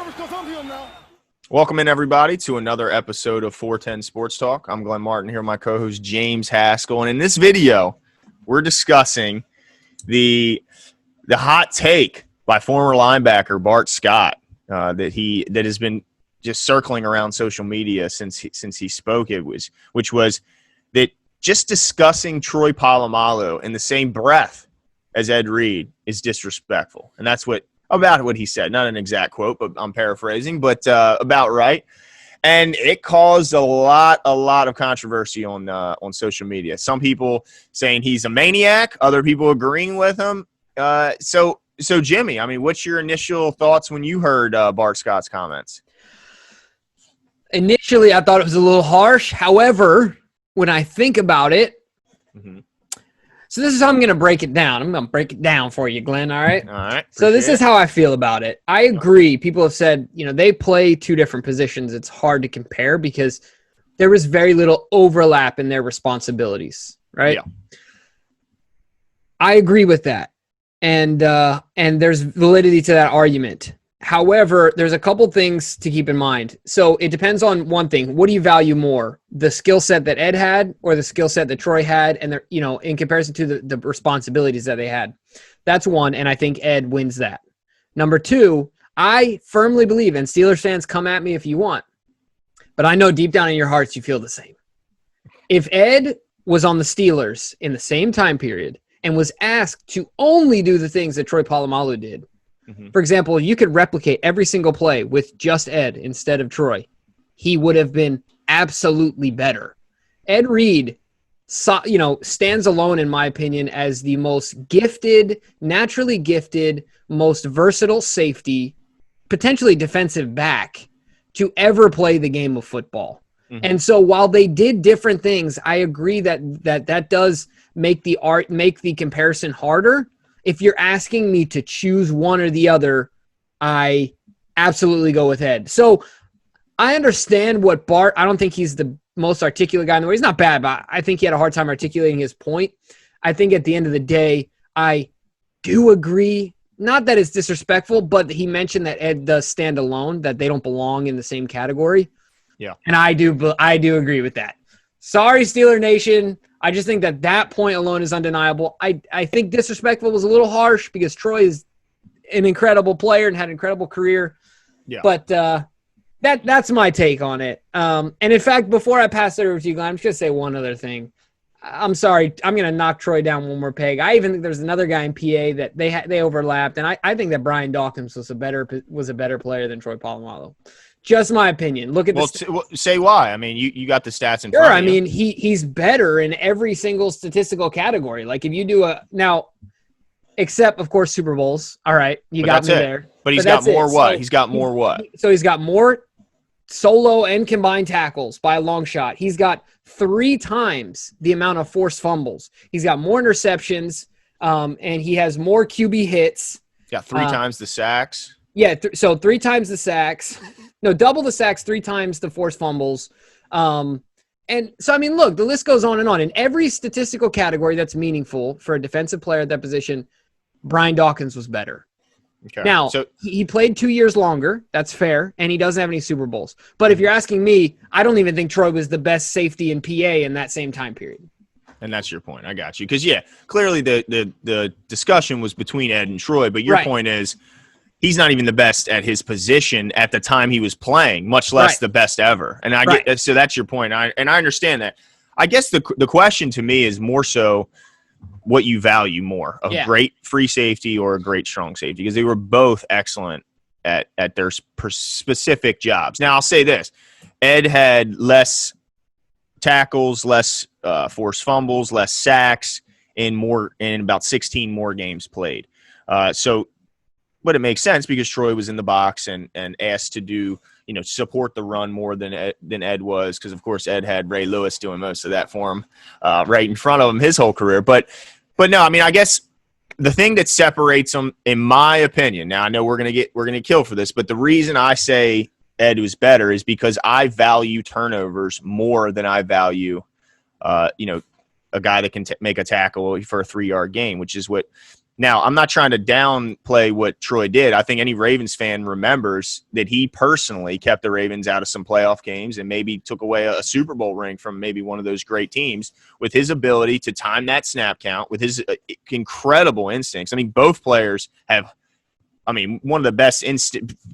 nervous because I'm here now. Welcome in, everybody, to another episode of 410 Sports Talk. I'm Glenn Martin here, my co-host James Haskell, and in this video, we're discussing the hot take by former linebacker Bart Scott that has been just circling around social media since he spoke. Which was that just discussing Troy Polamalu in the same breath as Ed Reed is disrespectful, and that's about what he said. Not an exact quote, but I'm paraphrasing, but about right. And it caused a lot of controversy on social media. Some people saying he's a maniac, other people agreeing with him. So Jimmy, I mean, what's your initial thoughts when you heard Bart Scott's comments? Initially, I thought it was a little harsh. However, when I think about it, So this is how I'm going to break it down. I'm going to break it down for you, Glenn, all right? All right. So this is how I feel about it. I agree. People have said, they play two different positions. It's hard to compare because there was very little overlap in their responsibilities, right? Yeah. I agree with that. And there's validity to that argument. However, there's a couple things to keep in mind. So it depends on one thing. What do you value more? The skill set that Ed had or the skill set that Troy had, and in comparison to the responsibilities that they had? That's one, and I think Ed wins that. Number two, I firmly believe, and Steelers fans, come at me if you want, but I know deep down in your hearts you feel the same. If Ed was on the Steelers in the same time period and was asked to only do the things that Troy Polamalu did, for example, you could replicate every single play with just Ed instead of Troy, he would have been absolutely better. Ed Reed, stands alone, in my opinion, as the most gifted, naturally gifted, most versatile safety, potentially defensive back to ever play the game of football. And so while they did different things, I agree that does make the comparison harder. If you're asking me to choose one or the other, I absolutely go with Ed. So I understand what Bart, I don't think he's the most articulate guy in the world. He's not bad, but I think he had a hard time articulating his point. I think at the end of the day, I do agree, not that it's disrespectful, but he mentioned that Ed does stand alone, that they don't belong in the same category. Yeah. And I do agree with that. Sorry, Steeler Nation. I just think that point alone is undeniable. I think disrespectful was a little harsh because Troy is an incredible player and had an incredible career. Yeah. But that's my take on it. And in fact, before I pass it over to you, Glenn, I'm just going to say one other thing. I'm sorry. I'm going to knock Troy down one more peg. I even think there's another guy in PA that they overlapped, and I think that Brian Dawkins was a better player than Troy Polamalu. Just my opinion. Look at say why. I mean, you got the stats in Sure, front of you. I mean, he's better in every single statistical category. Like if you do except of course Super Bowls. All right, you got me there. But he's got more what? He's got more what? So he's got more solo and combined tackles by a long shot. He's got 3 times the amount of forced fumbles. He's got more interceptions, and he has more QB hits. He's got 3 times the sacks. Yeah, so 3 times the sacks. No, double the sacks, 3 times the forced fumbles. And so, I mean, look, the list goes on and on. In every statistical category that's meaningful for a defensive player at that position, Brian Dawkins was better. Okay. Now, he played 2 years longer. That's fair. And he doesn't have any Super Bowls. But if you're asking me, I don't even think Troy was the best safety in PA in that same time period. And that's your point. I got you. Because, clearly the discussion was between Ed and Troy. But your point is, he's not even the best at his position at the time he was playing, much less the best ever. And so that's your point. I understand that. I guess the question to me is more so what you value more, a great free safety or a great strong safety, because they were both excellent at their specific jobs. Now, I'll say this. Ed had less tackles, less forced fumbles, less sacks in about 16 more games played. But it makes sense because Troy was in the box and asked to do, support the run more than Ed was, because, of course, Ed had Ray Lewis doing most of that for him right in front of him his whole career. But no, I mean, I guess the thing that separates them, in my opinion, now I know we're gonna kill for this, but the reason I say Ed was better is because I value turnovers more than I value, a guy that can make a tackle for a 3-yard gain, which is what Now, I'm not trying to downplay what Troy did. I think any Ravens fan remembers that he personally kept the Ravens out of some playoff games and maybe took away a Super Bowl ring from maybe one of those great teams with his ability to time that snap count, with his incredible instincts. I mean, both players have, one of the best,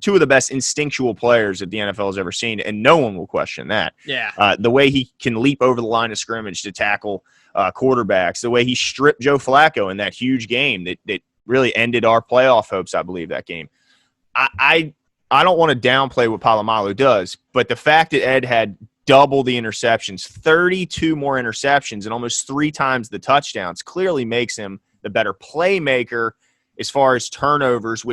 two of the best instinctual players that the NFL has ever seen, and no one will question that. Yeah. The way he can leap over the line of scrimmage to tackle quarterbacks, the way he stripped Joe Flacco in that huge game that really ended our playoff hopes, I believe, that game. I don't want to downplay what Polamalu does, but the fact that Ed had double the interceptions, 32 more interceptions, and almost 3 times the touchdowns clearly makes him the better playmaker as far as turnovers,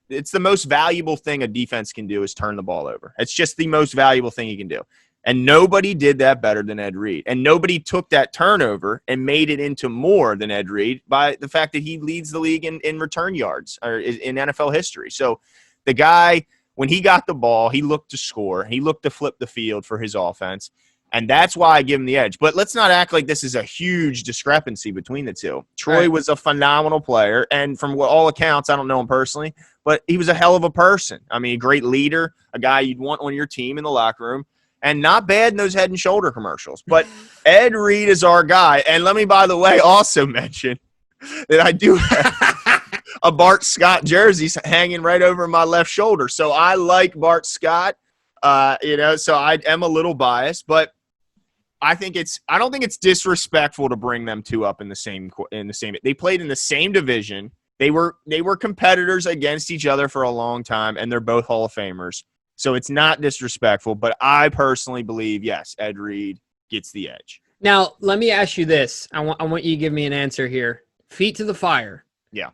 it's the most valuable thing a defense can do is turn the ball over. It's just the most valuable thing you can do. And nobody did that better than Ed Reed. And nobody took that turnover and made it into more than Ed Reed by the fact that he leads the league in return yards or in NFL history. So the guy, when he got the ball, he looked to score. He looked to flip the field for his offense. And that's why I give him the edge. But let's not act like this is a huge discrepancy between the two. Troy was a phenomenal player. And from all accounts, I don't know him personally, but he was a hell of a person. I mean, a great leader, a guy you'd want on your team in the locker room. And not bad in those Head and Shoulder commercials. But Ed Reed is our guy. And let me, by the way, also mention that I do have a Bart Scott jersey hanging right over my left shoulder. So I like Bart Scott, so I am a little biased. But I don't think it's disrespectful to bring them two up in the same. They played in the same division. They were competitors against each other for a long time, and they're both Hall of Famers. So it's not disrespectful, but I personally believe, yes, Ed Reed gets the edge. Now, let me ask you this. I want you to give me an answer here. Feet to the fire. Yeah.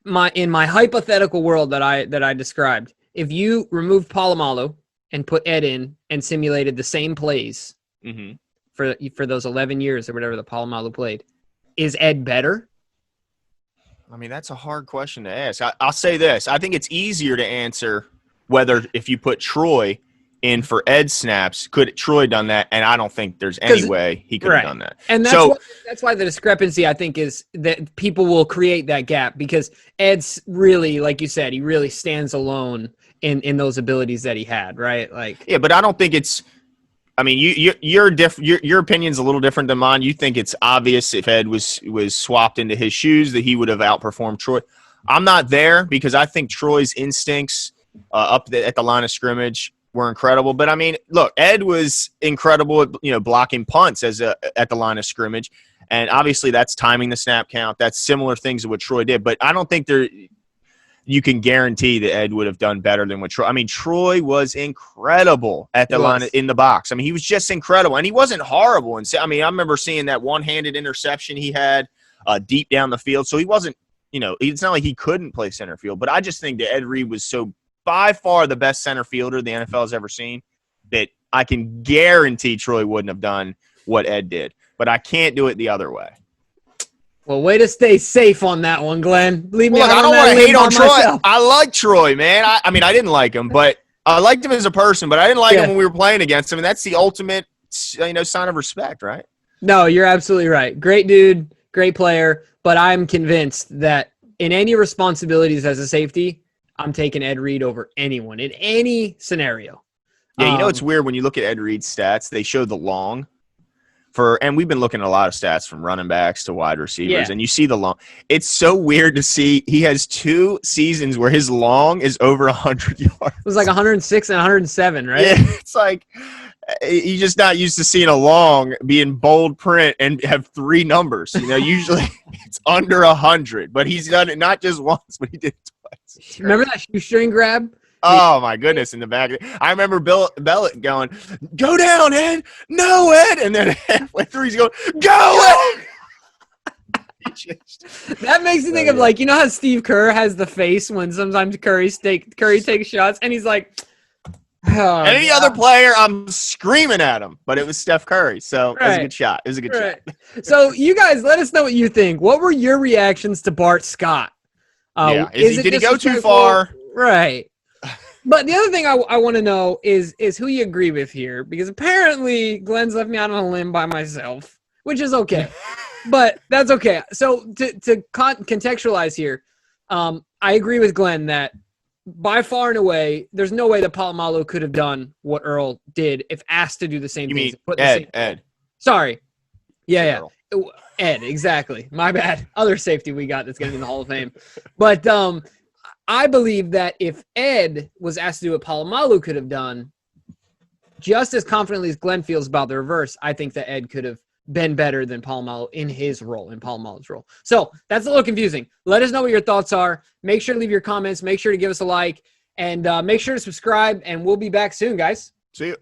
In my hypothetical world that I described, if you removed Polamalu and put Ed in and simulated the same plays for those 11 years or whatever the Polamalu played, is Ed better? I mean, that's a hard question to ask. I'll say this. I think it's easier to answer whether if you put Troy in for Ed snaps, could Troy done that? And I don't think there's any way he could have done that. And that's why the discrepancy, I think, is that people will create that gap because Ed's really, like you said, he really stands alone in those abilities that he had, right? Like, yeah, but I don't think it's. I mean, your opinion's a little different than mine. You think it's obvious if Ed was swapped into his shoes that he would have outperformed Troy. I'm not there because I think Troy's instincts at the line of scrimmage were incredible. But I mean, look, Ed was incredible at blocking punts at the line of scrimmage, and obviously that's timing the snap count. That's similar things to what Troy did. But I don't think you can guarantee that Ed would have done better than what Troy. I mean, Troy was incredible at the line in the box. I mean, he was just incredible, and he wasn't horrible. And I mean, I remember seeing that one-handed interception he had deep down the field. So he wasn't. It's not like he couldn't play center field. But I just think that Ed Reed was so by far the best center fielder the NFL has ever seen that I can guarantee Troy wouldn't have done what Ed did. But I can't do it the other way. Well, way to stay safe on that one, Glenn. Leave me. Look, I don't want to hate on Troy. Myself. I like Troy, man. I mean, I didn't like him, but I liked him as a person. But I didn't like him when we were playing against him, and that's the ultimate, sign of respect, right? No, you're absolutely right. Great dude, great player. But I'm convinced that in any responsibilities as a safety, I'm taking Ed Reed over anyone in any scenario. Yeah, it's weird when you look at Ed Reed's stats. They show the long. And we've been looking at a lot of stats from running backs to wide receivers, and you see the long. It's so weird to see he has 2 seasons where his long is over 100 yards. It was like 106 and 107, right? Yeah, it's like you're just not used to seeing a long be in bold print and have 3 numbers. Usually it's under 100, but he's done it not just once, but he did it twice. Remember that shoestring grab? Oh, my goodness, in the back. I remember Bellick going, "Go down, Ed. No, Ed." And then halfway through, he's going, "Go, Ed." That makes me think of, like, how Steve Kerr has the face when sometimes Curry takes shots, and he's like, oh, any other player, I'm screaming at him. But it was Steph Curry, so it was a good shot. It was a good shot. So you guys, let us know what you think. What were your reactions to Bart Scott? Did he go too far? Right. But the other thing I want to know is who you agree with here, because apparently Glenn's left me out on a limb by myself, which is okay. But that's okay. So to contextualize here, I agree with Glenn that by far and away, there's no way that Polamalu could have done what Earl did if asked to do the same things. Ed. Sorry. Yeah. Ed, exactly. My bad. Other safety we got that's going to be in the Hall of Fame. But I believe that if Ed was asked to do what Polamalu could have done, just as confidently as Glenn feels about the reverse, I think that Ed could have been better than Polamalu in his role, in Polamalu's role. So that's a little confusing. Let us know what your thoughts are. Make sure to leave your comments. Make sure to give us a like. And make sure to subscribe. And we'll be back soon, guys. See you.